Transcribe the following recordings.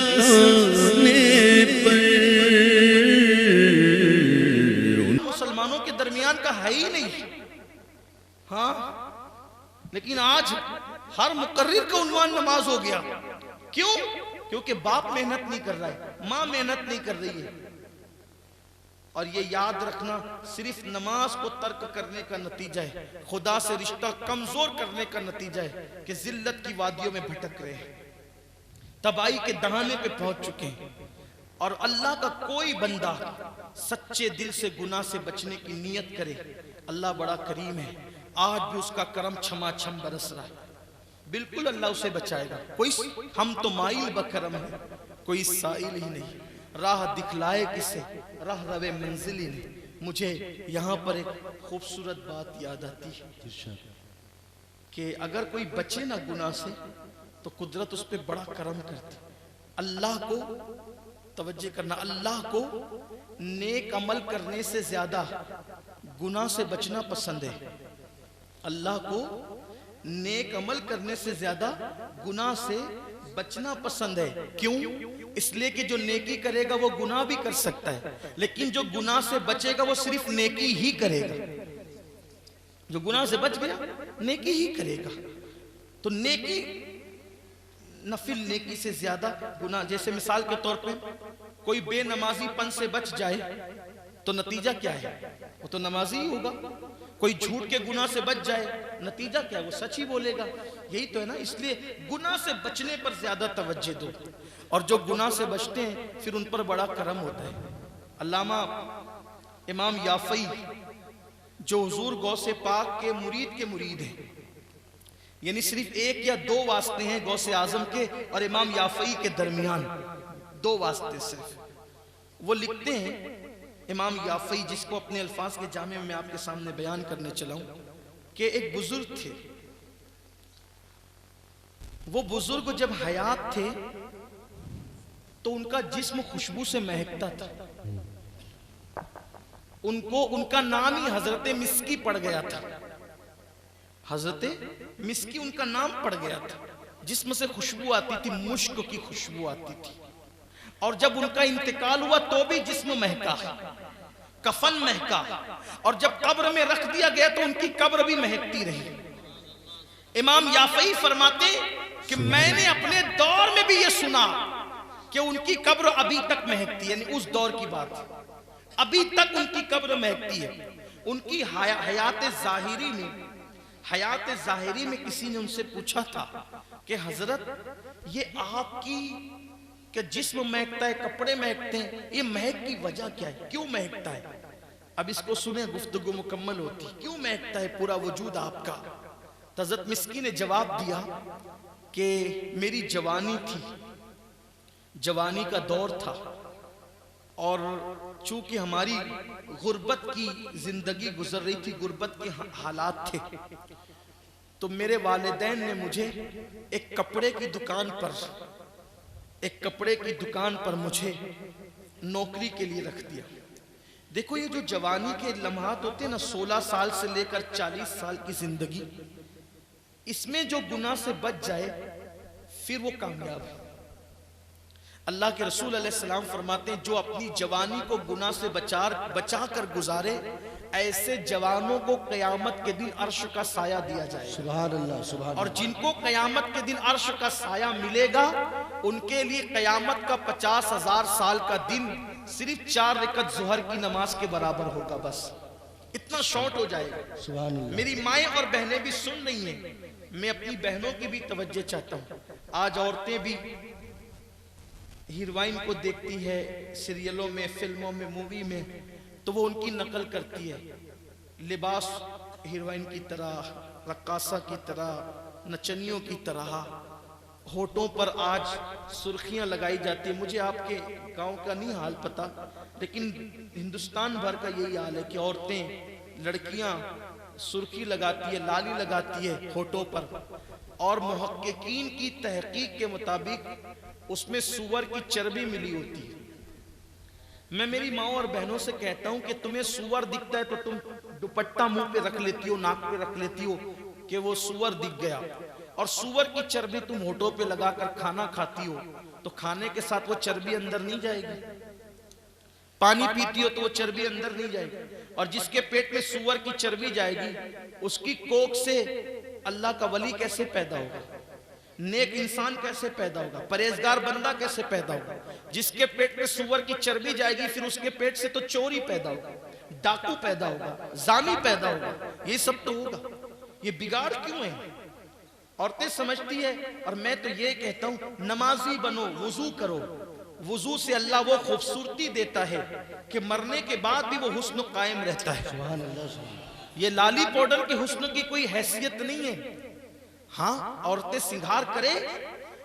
मस्ताने पर। मुसलमानों के दरमियान का है ही नहीं। हाँ, लेकिन आज हर मुकर्रिर का उन्वान नमाज हो गया। क्यों? क्योंकि बाप मेहनत नहीं कर रहा है, माँ मेहनत नहीं कर रही है। और ये याद रखना, सिर्फ नमाज को तर्क करने का नतीजा है, खुदा से रिश्ता कमजोर करने का नतीजा है कि जिल्लत की वादियों में भटक रहे हैं, तबाही के दहाने पे पहुंच चुके हैं। और अल्लाह का कोई बंदा सच्चे दिल से गुनाह से बचने की नीयत करे, अल्लाह बड़ा करीम है, आज भी उसका करम छमाछम बरस रहा है। बिल्कुल अल्लाह उसे बचाएगा। कोई हम तो माइल बकरम है, कोई साइल ही नहीं, राह दिखलाए किसे राह रवे मंजिल ही नहीं। मुझे यहाँ पर एक खूबसूरत बात याद आती है कि अगर कोई बचे ना गुनाह से तो कुदरत उस पर बड़ा करम करती। अल्लाह को तवज्जो करना, अल्लाह को नेक अमल करने से ज्यादा गुनाह से बचना पसंद है। अल्लाह को नेक अमल करने से ज्यादा गुनाह से बचना पसंद है। क्यों? इसलिए कि जो नेकी करेगा वो गुनाह भी कर सकता है, लेकिन जो गुनाह से बचेगा वो सिर्फ नेकी ही करेगा। जो गुनाह से बच गया नेकी ही करेगा। तो नेकी, नफिल नेकी से ज्यादा गुनाह। जैसे मिसाल के तौर पे कोई बेनमाजीपन से बच जाए तो नतीजा क्या है? वो तो नमाजी ही होगा। कोई झूठ के गुनाह से बच जाए, नतीजा क्या है? वो सच ही बोलेगा। यही तो है ना। इसलिए गुनाह से बचने पर ज्यादा तवज्जो दो, और जो गुनाह से बचते हैं फिर उन पर बड़ा करम होता है। अल्लामा इमाम याफई जो हुजूर गौसे पाक के मुरीद हैं, यानी सिर्फ एक या दो वास्ते हैं गौसे आजम के और इमाम याफई के दरमियान, दो वास्ते सिर्फ। वो लिखते हैं, इमाम याफई, जिसको अपने अल्फाज के जामे में मैं आपके सामने बयान करने चला हूं, कि एक बुजुर्ग थे। वो बुजुर्ग जब हयात थे तो उनका जिस्म खुशबू से महकता था। उनको उनका नाम ही हजरत मिस्की पड़ गया था। हजरत मिस्की उनका नाम पड़ गया था। जिस्म से खुशबू आती थी, मुश्क की खुशबू आती थी। और जब उनका इंतकाल हुआ तो भी जिस्म महका, कफन महका, और जब कब्र में रख दिया गया तो उनकी कब्र भी महकती रही। इमाम याफई फरमाते कि मैंने अपने दौर में भी ये सुना कि उनकी कब्र अभी तक महकती है, यानी उस दौर की बात, अभी तक उनकी कब्र महकती है। उनकी हयात ज़ाहिरी में किसी ने उनसे पूछा था कि हजरत ये आपकी कि जिस्म महकता है, कपड़े महकते हैं, ये महक की वजह क्या है? क्यों महकता है? अब इसको सुने, गुफ्तगू मुकम्मल होती। क्यों महकता है पूरा वजूद आपका? हज़रत मिस्की ने जवाब दिया कि मेरी जवानी थी, जवानी का दौर था, और चूंकि हमारी गुर्बत की जिंदगी गुजर रही थी, गुर्बत के हालात थे, तो मेरे वालिदैन ने मुझे एक कपड़े की दुकान पर मुझे नौकरी के लिए रख दिया। देखो, ये जो जवानी के लम्हात होते हैं ना, 16 साल से लेकर 40 साल की जिंदगी, इसमें जो गुनाह से बच जाए फिर वो कामयाब है। अल्लाह के रसूल अलैहिस्सलाम फरमाते हैं, जो अपनी जवानी को गुनाह से बचा कर गुजारे, ऐसे जवानों को क़यामत के दिन अर्श का साया दिया जाएगा। सुभान अल्लाह, सुभान अल्लाह। और जिनको क़यामत के दिन अर्श का साया मिलेगा, उनके लिए क़यामत का 50,000 साल का दिन सिर्फ 4 रकअत ज़ुहर की नमाज के बराबर होगा। बस इतना शॉर्ट हो जाएगा। सुभान अल्लाह। मेरी माएँ और बहनें भी सुन रही हैं, मैं अपनी बहनों की भी तवज्जो चाहता हूँ। आज औरतें भी हीरोइन को देखती है सीरियलों में, फिल्मों में, मूवी में, तो वो उनकी नकल करती है। लिबास हीरोइन की तरह, रक्कासा की तरह, नचनियों की तरह, होठों पर आज सुर्खियां लगाई जाती है। मुझे आपके गांव का नहीं हाल पता, लेकिन हिंदुस्तान भर का यही हाल है कि औरतें, लड़कियां सुर्खी लगाती है, लाली लगाती है होठों पर, और मुहक्किकीन की तहकीक के मुताबिक उसमें सूअर की चर्बी मिली होती है। मैं मेरी माँ और बहनों से कहता हूं कि तुम्हें सूअर दिखता है तो तुम दुपट्टा मुंह पे रख लेती हो, नाक पे रख लेती हो कि वो सूअर दिख गया, और सूअर की चर्बी तुम होठों पे लगाकर खाना खाती हो, तो खाने के साथ वो चर्बी अंदर नहीं जाएगी। पानी पीती हो तो वो चर्बी अंदर नहीं जाएगी। और जिसके पेट में सूअर की चर्बी जाएगी, उसकी कोख से अल्लाह का वली कैसे पैदा होगा, नेक इंसान कैसे पैदा होगा, परहेजगार बंदा कैसे पैदा होगा। जिसके पेट में सूअर की चर्बी जाएगी, फिर उसके पेट से तो चोरी पैदा होगा, डाकू पैदा होगा, जानी पैदा होगा, ये सब तो होगा। ये बिगाड़ क्यों है? औरतें समझती है। और मैं तो ये कहता हूं, नमाजी बनो, वुजू करो। वुजू से अल्लाह वो खूबसूरती देता है कि मरने के बाद भी वो हुस्न कायम रहता है। ये लाली पाउडर के हुस्न की कोई हैसियत नहीं है। हाँ, औरतें सिंगार करे,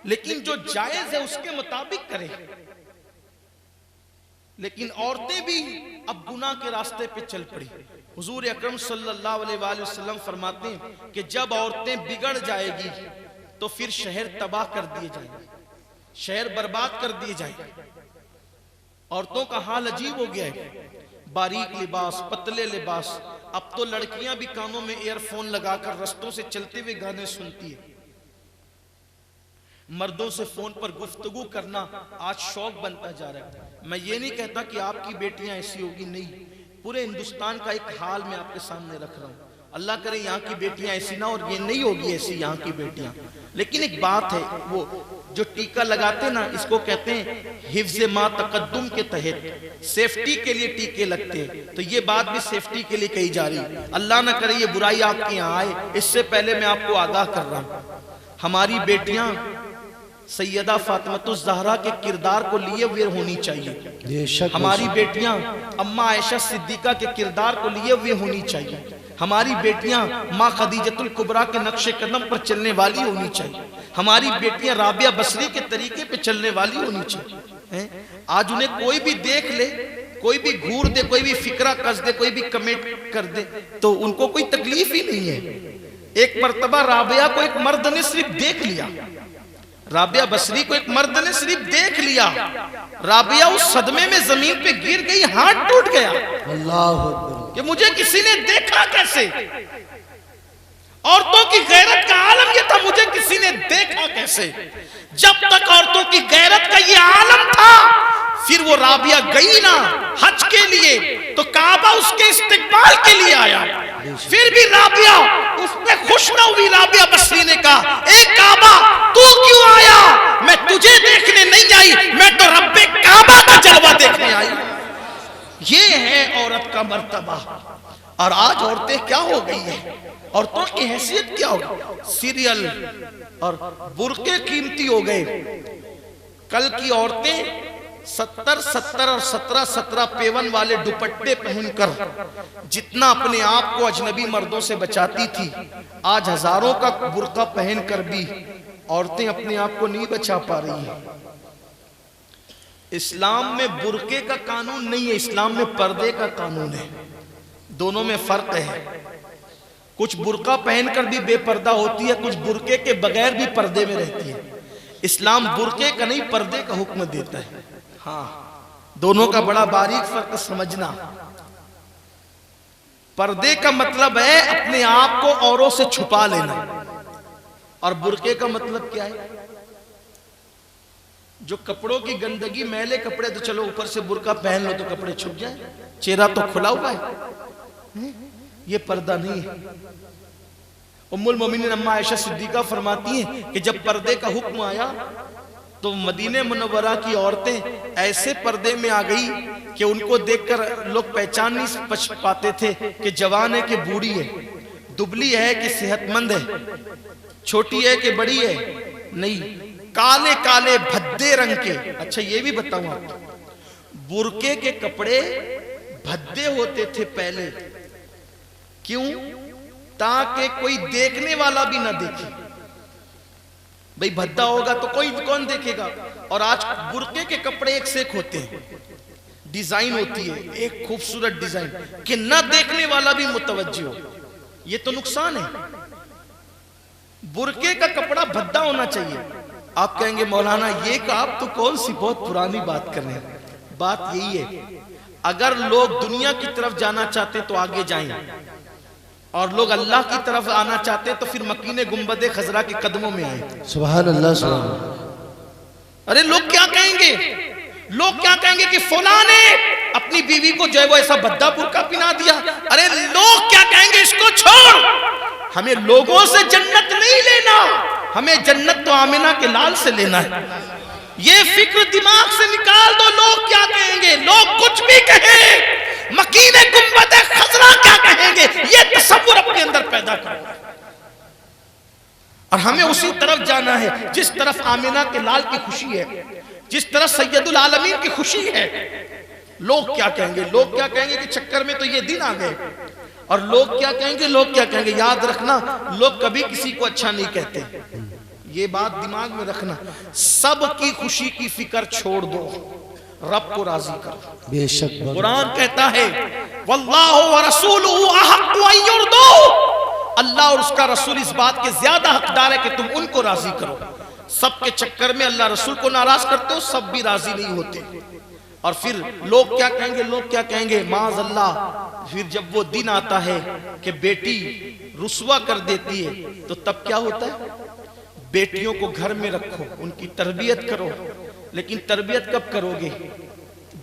लेकिन जो जायज है उसके मुताबिक करे। लेकिन औरतें भी अब गुनाह के रास्ते पे चल पड़ी। हुजूर अकरम सल्लल्लाहु अलैहि वसल्लम फरमाते हैं कि जब औरतें बिगड़ जाएगी तो फिर शहर तबाह कर दिए जाएंगे, शहर बर्बाद कर दिए जाएंगे। औरतों का हाल अजीब हो गया है। बारीक लिबास, पतले लिबास। अब तो लड़कियां भी कानों में ईयरफोन लगाकर रास्तों से चलते हुए गाने सुनती है। मर्दों से फोन पर गुफ्तगू करना आज शौक बनता जा रहा है। मैं ये नहीं कहता कि आपकी बेटियां ऐसी होगी, नहीं। पूरे हिंदुस्तान का एक हाल मैं आपके सामने रख रहा हूँ। अल्लाह करे यहाँ की बेटियां ऐसी ना, और ये नहीं होगी ऐसी यहाँ की बेटियां। लेकिन एक बात है, वो जो टीका लगाते ना, इसको कहते हैं हिफ्ज़ मा तकद्दुम के तहत, सेफ्टी के लिए टीके लगते हैं। तो ये बात भी सेफ्टी के लिए कही जा रही है। अल्लाह ना करे ये बुराई आपके यहाँ आए, इससे पहले मैं आपको आगाह कर रहा हूँ, हमारी बेटियां सैयदा फातिमातुज़ ज़हरा के किरदार को लिए हुए होनी चाहिए। हमारी बेटियां अम्मा आयशा सिद्दीका के किरदार को लिए हुए होनी चाहिए। हमारी बेटियां माँ खदीजतुल कुबरा के नक्शे कदम पर चलने वाली होनी चाहिए। हमारी बेटियां राबिया बसरी के तरीके पे चलने वाली होनी चाहिए। आज उन्हें कोई भी देख ले, कोई भी घूर दे, कोई भी फिक्रा कस दे, कोई भी कमेंट कर दे, तो उनको कोई तकलीफ ही नहीं है। एक मर्तबा राबिया को एक मर्द ने सिर्फ देख लिया, राबिया बसरी को एक मर्द ने सिर्फ देख लिया, राबिया उस सदमे में जमीन पे गिर गई, हाथ टूट गया। अल्लाह, कि मुझे किसी ने देखा कैसे? औरतों की गैरत का आलम ये था, मुझे किसी ने देखा कैसे? जब तक औरतों की गैरत का ये आलम था, फिर वो राबिया गई ना हज के लिए, तो काबा उसके इस्तिकबाल के लिए आया। फिर भी राबिया उसने खुश ना हुई। राबिया बसरी ने कहा, ए काबा तू क्यों आया? मैं तुझे देखने नहीं आई, मैं तो रब्बे काबा का जलवा देखने आई। ये है औरत का मर्तबा। और आज औरतें क्या हो गई है? औरतों की हैसियत क्या हो गई? सीरियल और बुर्के कीमती हो गए। कल की औरतें 70 और 17 पेवन वाले दुपट्टे पहनकर जितना अपने आप को अजनबी मर्दों से बचाती थी, आज हजारों का बुर्का पहनकर भी औरतें अपने आप को नहीं बचा पा रही हैं। इस्लाम में बुर्के का कानून नहीं है, इस्लाम में पर्दे का कानून है। दोनों में फर्क है। कुछ बुर्का पहनकर भी बेपर्दा होती है, कुछ बुर्के के बगैर भी पर्दे में रहती है। इस्लाम बुर्के का नहीं, पर्दे का हुक्म देता है। हाँ, दोनों का बड़ा बारीक फर्क समझना। पर्दे का मतलब है अपने आप को औरों से छुपा लेना, और बुर्के का मतलब क्या है? जो कपड़ों की गंदगी, मैले कपड़े तो चलो ऊपर से बुर्का पहन लो तो कपड़े छुप जाए, चेहरा तो खुला हुआ है, ये पर्दा नहीं है। उम्मुल मोमिनीन अम्मा आयशा सिद्दीका फरमाती हैं कि जब पर्दे का हुक्म आया तो मदीने मुनव्वरा की औरतें ऐसे पर्दे में आ गई कि उनको देखकर लोग पहचान नहीं पाते थे कि जवान है कि बूढ़ी है, दुबली है कि सेहतमंद है, छोटी है कि बड़ी है। नहीं, काले काले भद्दे रंग के। अच्छा ये भी बताऊं आपको, बुर्के के कपड़े भद्दे होते थे पहले। क्यों? ताकि कोई देखने वाला भी ना देखे। भाई भद्दा होगा तो कोई कौन देखेगा? और आज बुर्के के कपड़े एक से एक होते हैं, डिजाइन होती है एक खूबसूरत डिजाइन कि ना देखने वाला भी मुतवज्जो हो। ये तो नुकसान है। बुर्के का कपड़ा भद्दा होना चाहिए। आप कहेंगे मौलाना ये का आप तो कौन सी बहुत पुरानी बात कर रहे हैं। बात यही है, अगर लोग दुनिया की तरफ जाना चाहते तो आगे जाएं, और लोग अल्लाह की तरफ आना चाहते तो फिर मकीने गुंबदे खजरा के कदमों में आए। सुभान अल्लाह, सुभान अल्लाह। अरे लोग क्या कहेंगे, लोग क्या कहेंगे कि फुला ने अपनी बीवी को जो है वो ऐसा भद्दा बुर्का पिना दिया। अरे लोग क्या कहेंगे इसको छोड़, हमें लोगों से जन्नत नहीं लेना, हमें जन्नत तो आमिना के लाल से लेना है। ये फिक्र दिमाग से निकाल दो, लोग क्या कहेंगे, लोग कुछ भी कहें, मकीने गुंबद खजरा क्या कहेंगे, ये तसव्वुर अपने अंदर पैदा करो। और हमें उसी तरफ जाना है जिस तरफ आमिना के लाल की खुशी है, जिस तरफ सैयदुल आलमीन की खुशी है। लोग क्या कहेंगे, लोग क्या कहेंगे कि चक्कर में तो ये दिन आ गए, और लोग क्या कहेंगे, लोग क्या कहेंगे। याद रखना, लोग कभी किसी को अच्छा नहीं कहते, ये बात दिमाग में रखना। सबकी खुशी की फिक्र छोड़ दो, रब को राजी करो। बेशक कुरान कहता है वल्लाहु व रसूलुहु अहqqu अन युर्दू, अल्लाह और उसका रसूल इस बात के ज्यादा हकदार है कि तुम उनको राजी करो। सबके चक्कर में अल्लाह रसूल को नाराज करते हो, सब भी राजी नहीं होते। और फिर लोग क्या कहेंगे, लोग क्या कहेंगे, माज़ अल्लाह। फिर जब वो दिन आता है कि बेटी रुसवा कर देती है, तो तब क्या होता है, बेटियों को घर में रखो, उनकी तरबियत करो। लेकिन तरबियत कब करोगे,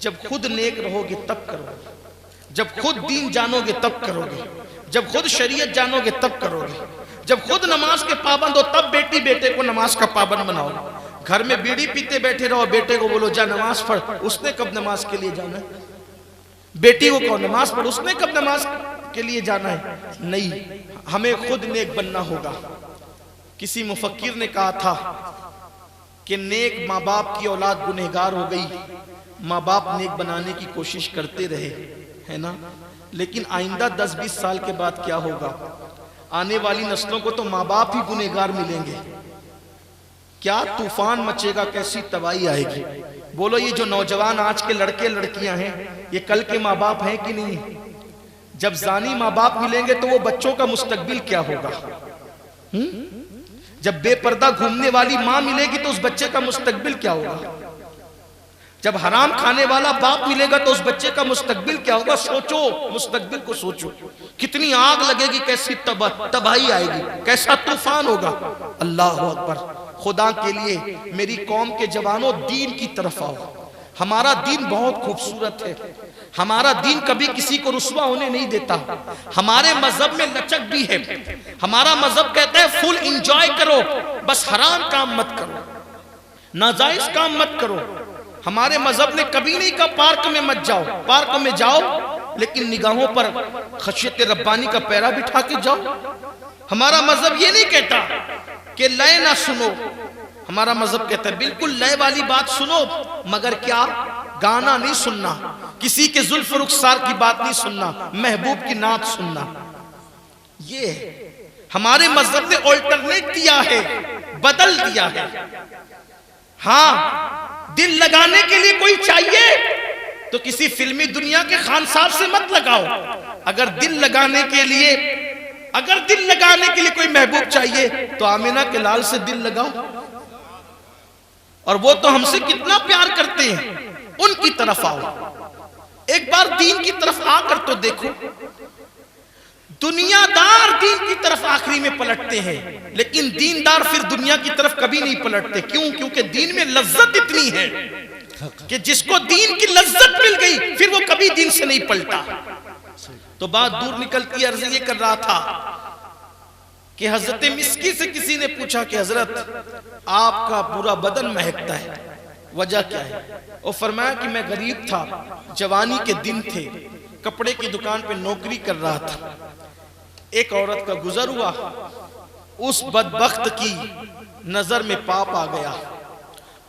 जब खुद नेक रहोगे तब करोगे, जब खुद दीन जानोगे तब करोगे, जब खुद शरीयत जानोगे तब करोगे, जब खुद नमाज के पाबंद हो तब बेटी बेटे को नमाज का पाबंद बनाओगे। घर में बीड़ी पीते बैठे रहो, बेटे को बोलो जा नमाज पढ़, उसने कब नमाज के लिए जाना है। बेटी को कहो नमाज पढ़, उसने कब नमाज के लिए जाना है। नहीं, हमें खुद नेक बनना होगा। किसी मुफक्किर ने कहा था कि नेक माँ बाप की औलाद गुनहगार हो गई, माँ बाप नेक बनाने की कोशिश करते रहे, है ना, लेकिन आइंदा 10-20 साल के बाद क्या होगा, आने वाली नस्लों को तो माँ बाप ही गुनहगार मिलेंगे। क्या तूफान मचेगा, कैसी तबाही आएगी। बोलो, ये जो नौजवान आज के लड़के लड़कियां हैं, ये कल के माँ बाप हैं कि नहीं। जब जानी माँ बाप मिलेंगे तो वो बच्चों का मुस्तकबिल क्या होगा। जब बेपर्दा घूमने वाली माँ मिलेगी तो उस बच्चे का मुस्तकबिल क्या होगा। जब हराम खाने वाला बाप मिलेगा तो उस बच्चे का मुस्तकबिल क्या होगा। सोचो, मुस्तकबिल को सोचो, कितनी आग लगेगी, कैसी तबाही आएगी, कैसा तूफान होगा। अल्लाह अकबर। खुदा के लिए मेरी कौम के जवानों, दीन की तरफ आओ। हमारा दीन बहुत खूबसूरत है, हमारा दीन कभी किसी को रुस्वा होने नहीं देता। हमारे मजहब में लचक भी है। हमारा मजहब कहता है फुल एंजॉय करो, बस हराम काम मत करो, नाजायज काम मत करो। हमारे मजहब ने कभी नहीं कहा पार्क में मत जाओ, पार्क में जाओ लेकिन निगाहों पर खशियत रब्बानी का पैरा बिठा के जाओ। हमारा मजहब ये नहीं कहता कि लय ना सुनो, हमारा मजहब कहता है बिल्कुल लय वाली बात सुनो, मगर क्या, गाना नहीं सुनना, किसी के जुल्फ रुखसार की बात नहीं सुनना, महबूब की नात सुनना। ये हमारे मजहब ने ऑल्टरनेट दिया है, बदल दिया है। हाँ, दिल लगाने के लिए कोई चाहिए तो किसी फिल्मी दुनिया के खान साहब से मत लगाओ। अगर दिल लगाने के लिए कोई महबूब चाहिए तो आमिना के लाल से दिल लगाओ। और वो तो हमसे कितना प्यार करते हैं, उनकी तरफ आओ। एक बार दीन की तरफ आकर तो देखो। दुनियादार दीन की तरफ आखिरी में पलटते हैं, लेकिन दीनदार फिर दुनिया की तरफ कभी नहीं पलटते। क्यों? क्योंकि दीन में लज्जत इतनी है कि जिसको दीन की लज्जत मिल गई फिर वो कभी दीन से नहीं पलटा। तो बात दूर निकलती, अर्ज ये कर रहा था कि हजरत मिस्की से किसी ने पूछा कि हजरत आपका पूरा बदन महकता है, वजह क्या है। और फरमाया कि मैं गरीब था, जवानी के दिन थे, कपड़े की दुकान पे नौकरी कर रहा था, एक औरत का गुजर हुआ, उस बदबख्त की नजर में पाप आ गया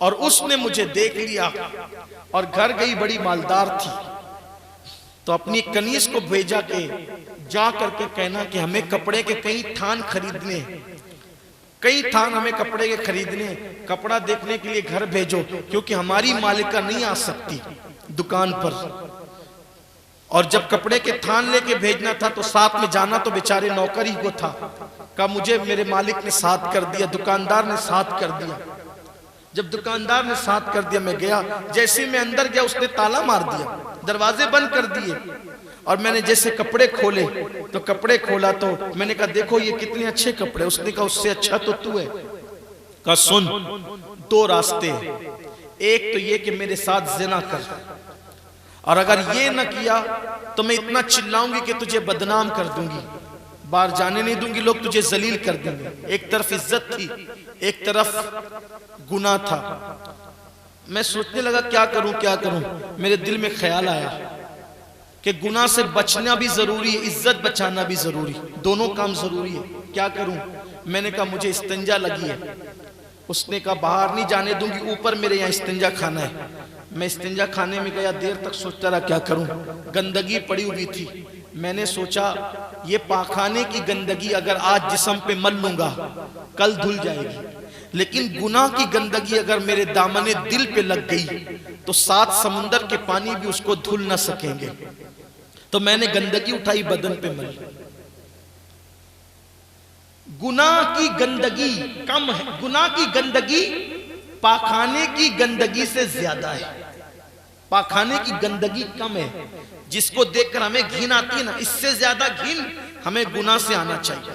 और उसने मुझे देख लिया और घर गई, बड़ी मालदार थी, तो अपनी कनीज को भेजा के जा करके कहना कि हमें कपड़े के कई थान खरीदने, कई थान हमें कपड़े के खरीदने, कपड़ा देखने के लिए घर भेजो, क्योंकि हमारी मालिका नहीं आ सकती दुकान पर। और जब कपड़े के थान लेके भेजना था तो साथ में जाना तो बेचारे नौकर ही को था। कहा मुझे मेरे मालिक ने साथ कर दिया, दुकानदार ने साथ कर दिया। जब दुकानदार ने साथ कर दिया, मैं गया, जैसे मैं अंदर गया उसने ताला मार दिया, दरवाजे बंद कर दिए। और मैंने जैसे कपड़े खोले तो कपड़े खोला तो मैंने कहा देखो ये कितने अच्छे कपड़े। उसने कहा उससे अच्छा तो तू है। कहा सुन, दो रास्ते, एक तो ये कि मेरे साथ जिना कर, और अगर ये न किया तो मैं इतना चिल्लाऊंगी कि तुझे बदनाम कर दूंगी, बाहर जाने नहीं दूंगी, लोग तुझे जलील कर देंगे। एक तरफ इज्जत थी, एक तरफ गुनाह था। मैं सोचने लगा क्या करूं क्या करूं। मेरे दिल में ख्याल आया कि गुनाह से बचना भी जरूरी है, इज्जत बचाना भी जरूरी, दोनों काम जरूरी है। क्या करूं? मैंने कहा मुझे इस्तिंजा लगी है। उसने कहा बाहर नहीं जाने दूंगी, ऊपर मेरे यहाँ इस्तिंजा खाना है। मैं इस्तिंजा खाने में गया, देर तक सोचता रहा क्या करूं। गंदगी पड़ी हुई थी। मैंने सोचा ये पाखाने की गंदगी अगर आज जिस्म पे मल लूंगा कल धुल जाएगी, लेकिन गुनाह की गंदगी अगर मेरे दामने दिल पे लग गई तो 7 समुंदर के पानी भी उसको धुल ना सकेंगे। तो मैंने गंदगी उठाई, बदन पे मली। गुनाह की गंदगी कम है, गुनाह की गंदगी पाखाने की गंदगी से ज्यादा है। पाखाने की गंदगी कम है, जिसको देखकर हमें घिन आती है ना, इससे ज्यादा घिन हमें गुनाह से आना चाहिए।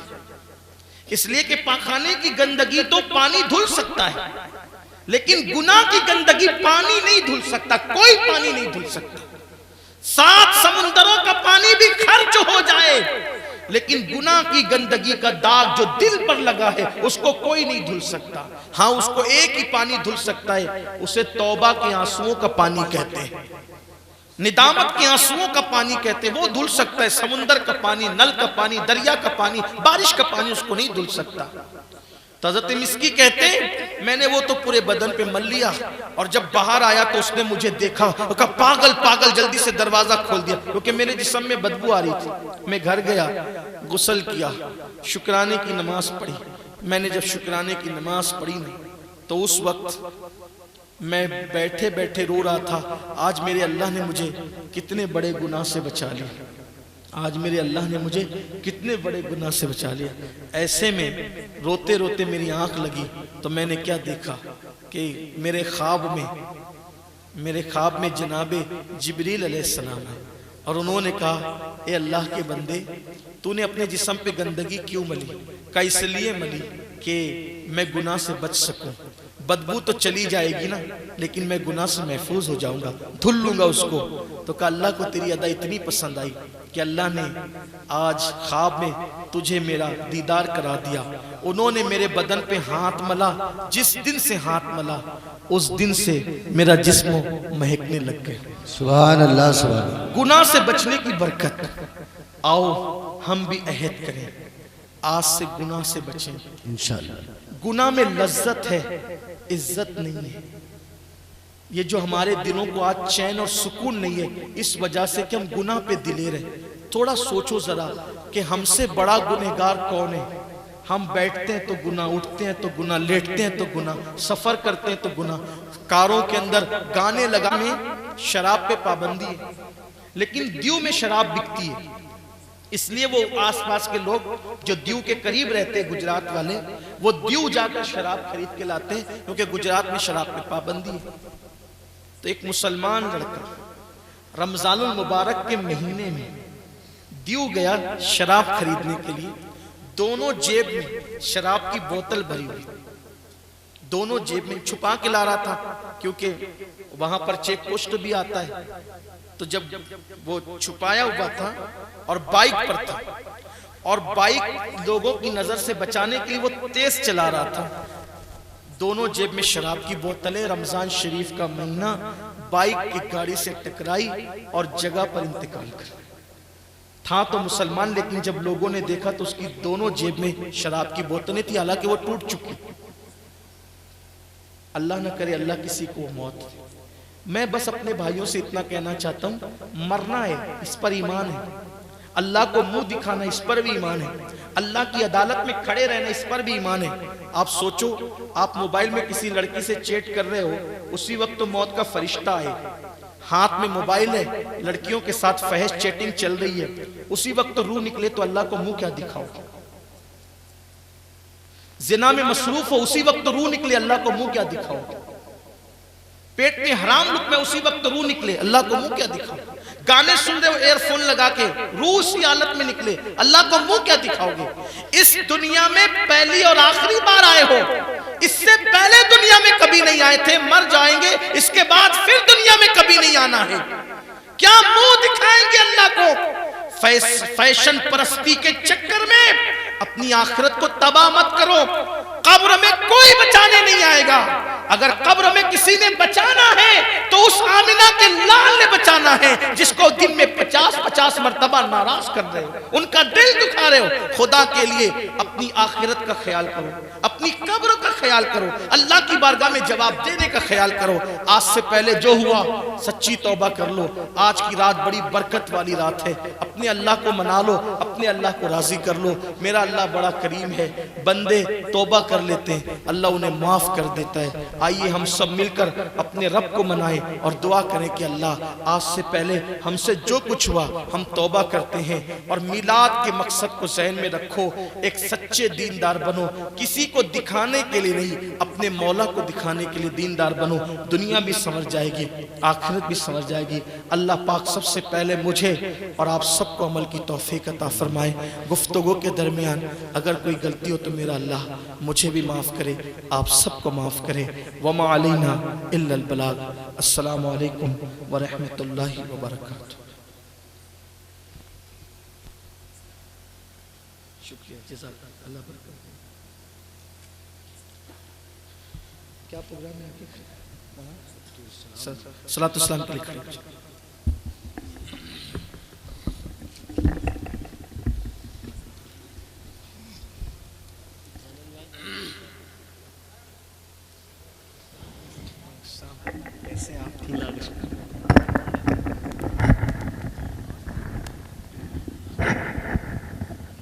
इसलिए कि पाखाने की गंदगी तो पानी धुल सकता है, लेकिन गुनाह की गंदगी पानी नहीं धुल सकता, कोई पानी नहीं धुल सकता। 7 समुंदरों का पानी भी खर्च हो जाए, लेकिन गुनाह की गंदगी का दाग जो दिल पर लगा है उसको कोई नहीं धुल सकता। हाँ, उसको एक ही पानी धुल सकता है, उसे तौबा के आंसुओं का पानी कहते हैं, निदामत के आंसुओं का पानी कहते हैं, वो धुल सकता है। समुंदर का पानी, नल का पानी, दरिया का पानी, बारिश का पानी उसको नहीं धुल सकता। तो हज़रत मिस्की कहते हैं मैंने वो तो पूरे बदन पे मल लिया, और जब बाहर आया तो उसने मुझे देखा, कहा पागल पागल, जल्दी से दरवाजा खोल दिया, क्योंकि मेरे जिस्म में बदबू आ रही थी। मैं घर गया, गुस्ल किया, शुक्राने की नमाज पढ़ी। मैंने जब शुक्राने की नमाज पढ़ी ना, तो उस वक्त मैं बैठे बैठे रो रहा था, आज मेरे अल्लाह ने मुझे कितने बड़े गुनाह से बचा लिया, आज मेरे अल्लाह ने मुझे कितने बड़े गुनाह से बचा लिया। ऐसे में रोते रोते मेरी आंख लगी, तो मैंने क्या देखा कि मेरे ख्वाब में जनाबे जिब्रील अलैहिस्सलाम है, और उन्होंने कहा ए अल्लाह के बंदे, तूने अपने जिस्म पे गंदगी क्यों मली? का इसलिए मली कि मैं गुनाह से बच सकूं। बदबू तो चली जाएगी ना, लेकिन मैं गुनाह से महफूज हो जाऊंगा, धुल लूंगा उसको। तो कहा अल्लाह को तेरी अदा इतनी पसंद आई कि अल्लाह ने आज ख्वाब में तुझे मेरा दीदार करा दिया। उन्होंने मेरे बदन पे हाथ मला, जिस दिन से हाथ मला उस दिन से मेरा जिस्म महकने लग गया। सुभान अल्लाह, सुभान अल्लाह। गुनाह से बचने की बरकत। आओ हम भी अहद करें, आज से गुनाह से बचें इंशाअल्लाह। गुनाह में लज्जत है, इज्जत नहीं है। ये जो हमारे दिलों को आज चैन और सुकून नहीं है, इस वजह से कि हम गुनाह पे दिलेर हैं। थोड़ा सोचो जरा कि हमसे बड़ा गुनहगार कौन है। हम बैठते हैं तो गुनाह, उठते हैं तो गुनाह, लेटते हैं तो गुनाह, सफर करते हैं तो गुनाह, कारों के अंदर गाने लगाने, शराब पे पाबंदी है, लेकिन दीव में शराब बिकती है। इसलिए वो आसपास के लोग जो दीव के करीब रहते हैं, गुजरात वाले, वो दीव जाकर शराब खरीद के लाते हैं, क्योंकि गुजरात में शराब पे पाबंदी है। तो एक मुसलमान लड़का रमजानुल मुबारक के महीने में दीव गया शराब खरीदने के लिए। दोनों जेब में शराब की बोतल भरी हुई, दोनों जेब में छुपा के ला रहा था, क्योंकि वहां पर चेक पोस्ट भी आता है। तो जब वो छुपाया हुआ था और बाइक पर था, और बाइक लोगों की नजर से बचाने के लिए वो तेज चला रहा था। दोनों जेब में शराब की बोतलें, रमजान शरीफ का महीना, बाइक की गाड़ी से टकराई और जगह पर इंतकाल कर। था तो मुसलमान, लेकिन जब लोगों ने देखा तो उसकी दोनों जेब में शराब की बोतलें थी, हालांकि वो टूट चुकी। अल्लाह न करे अल्लाह किसी को मौत। मैं बस अपने भाइयों से इतना कहना चाहता हूं, मरना है इस पर ईमान है, अल्लाह को मुंह दिखाना इस पर भी ईमान है, अल्लाह की अदालत में खड़े रहना इस पर भी ईमान है। आप सोचो, आप मोबाइल में किसी लड़की से चैट कर रहे हो, उसी वक्त तो मौत का फरिश्ता है, हाथ में मोबाइल है, लड़कियों के साथ फहश चैटिंग चल रही है, उसी वक्त तो रूह निकले तो अल्लाह को मुंह क्या दिखाओ। जिना में मसरूफ हो, उसी वक्त तो रूह निकले, अल्लाह को मुंह क्या दिखाओ। पेट में हराम लुक़्मा, उसी वक्त रूह निकले, अल्लाह को मुंह क्या दिखाओ। गाने सुन रहे हो एयरफोन लगा के, रूह उसी हालत में निकले, अल्लाह को मुंह क्या दिखाओगे। इस दुनिया में पहली और आखिरी बार आए हो, इससे पहले दुनिया में कभी नहीं आए थे, मर जाएंगे, इसके बाद फिर दुनिया में कभी नहीं आना है। क्या मुंह दिखाएंगे अल्लाह को? फैशन परस्ती के चक्कर में अपनी आखिरत को तबाह मत करो। कब्र में कोई बचाने नहीं आएगा। अगर कब्र में किसी ने बचाना है तो उस आमिना के लाल ने बचाना है, जिसको दिन में 50-50 मर्तबा नाराज कर रहे हो, उनका दिल दुखा रहे हो। खुदा के लिए अपनी आखिरत का ख्याल करो, अपनी कब्र का ख्याल करो, अल्लाह की बारगाह में जवाब देने का ख्याल करो। आज से पहले जो हुआ सच्ची तौबा कर लो। आज की रात बड़ी बरकत वाली रात है, अपने अल्लाह को मना लो, अपने अल्लाह को राजी कर लो। मेरा अल्लाह बड़ा करीम है, बंदे तौबा कर लेते हैं, अल्लाह उन्हें माफ कर देता है। आइए हम सब मिलकर अपने रब को मनाएं और दुआ करें कि अल्लाह आज से पहले हमसे जो कुछ हुआ हम तौबा करते हैं। और मिलाद के मकसद को ज़हन में रखो, एक सच्चे दीनदार बनो, किसी को दिखाने के लिए नहीं, अपने मौला को दिखाने के लिए दीनदार बनो। दुनिया भी समझ जाएगी, आखिरत भी समझ जाएगी। अल्लाह पाक सबसे पहले मुझे और आप सबको अमल की तौफीक अता फरमाए। गुफ्तगू के दरमियान अगर कोई गलती हो तो मेरा अल्लाह मुझे भी माफ़ करे, आप सबको माफ़ करे। वमा अलैना इल्लल बलाग। अस्सलामु अलैकुम व रहमतुल्लाहि व बरकातुहू। शुक्रिया, जज़ाकल्लाह, अल्लाह बरकत। क्या प्रोग्राम है? सलातो सलाम के लिए खड़े।